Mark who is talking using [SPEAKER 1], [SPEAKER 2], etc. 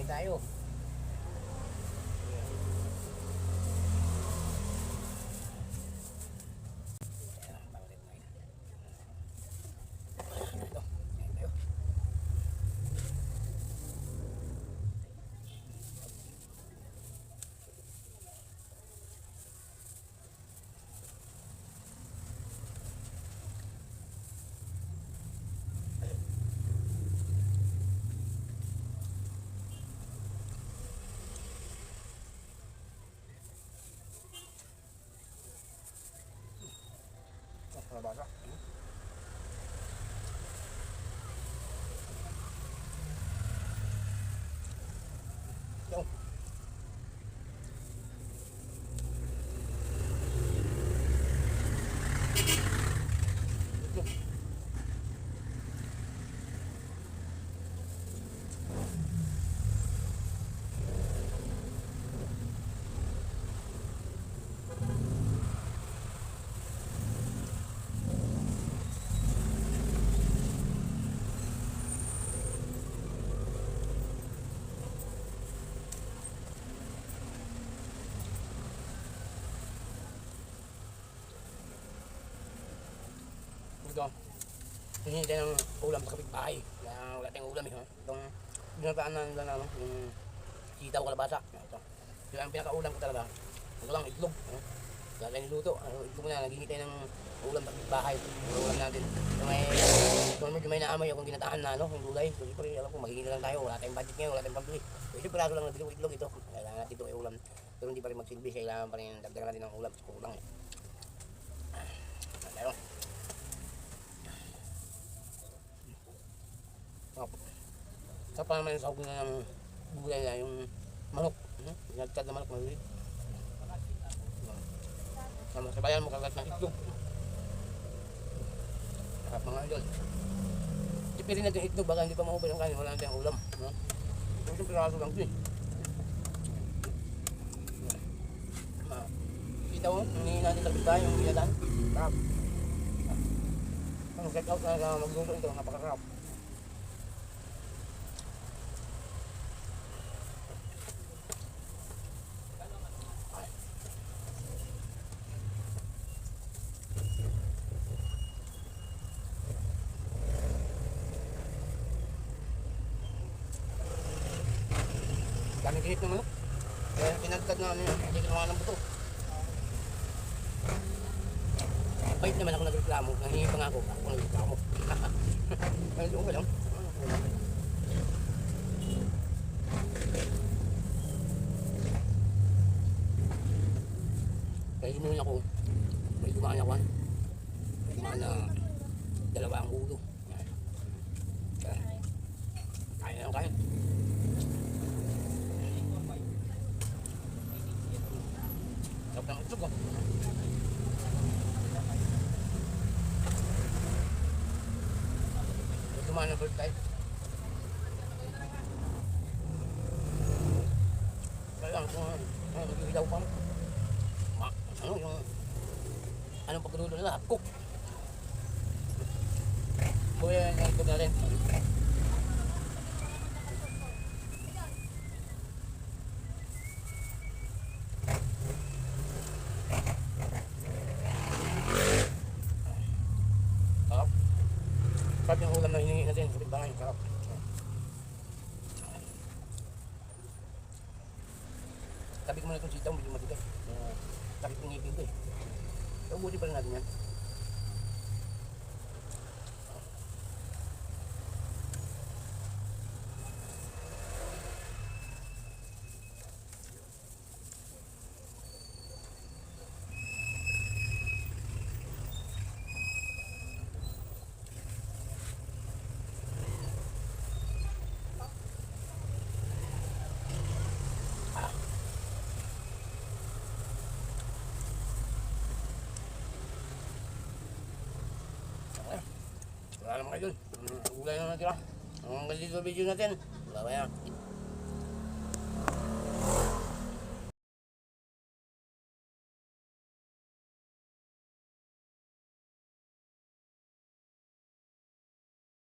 [SPEAKER 1] tayo. Nabasa. Yo. Ito, hinihintay ng ulam sa kapitbahay. Kaya wala tayong ulam eh. Itong binataan na nila na yung sitaw kalabasa. Ito. Yung ang pinakaulam ko talaga. Ito lang, itlog. Wala tayong niluto. Itlog na, naghihintay ng ulam sa kapitbahay. Ulam natin. Kung medyo may naamoy akong ginataan na yung gulay. So, siyempre, alam ko, maghihingi lang tayo. Wala tayong budget ngayon, wala tayong pambili. So, siyempre, lang nabili ko itlog ito. Kailangan natin ito ay ulam. Pero hindi pa rin magsilbi. Kailangan pa rin dagdagan natin ng ulam sa kulang eh. Tayo. Sa pa naman yung sahog na ng gulay na yung manok. Nagtad na manok malulit. Sabayan mo kagat ng itlog. Sarap mga idol. Ipirin natin yung itlog baka hindi pa mahubay ang kanin. Wala natin ang ulam. Ito yung piraso lang ito eh. Kita mo, hinihin natin sa bita yung binataan. Sarap. Ang set out na magluto ito, napakasarap. Daming kinit ng manok. Kaya pinagtad na hindi ko naman ng buto. Bait naman ako nagreklamo. Nangingi pa nga ako nagreklamo. Ano doon ba lang? Kaya sinunin ako. May dumaan ako. May dumaan na dalawa ang ulo. Kaya lang kaya. Sarap ng itlog oh. Dumaan na bird type. Kaya lang kung mag-ilaw pa mo. Ano yung anong pagkaluto nila? Cook. Kuya yung itlog natin. Sarap yung ulam na hinihingi natin sa bitbahay. Sarap. Tabi ko muna itong sitaw, medyo matigas. Tabi ko ngipin ko eh. So, buti pa rin natin yan. Wala naman kayo dun. Gulay na natira. Ang ganito video natin. Wala ba yan?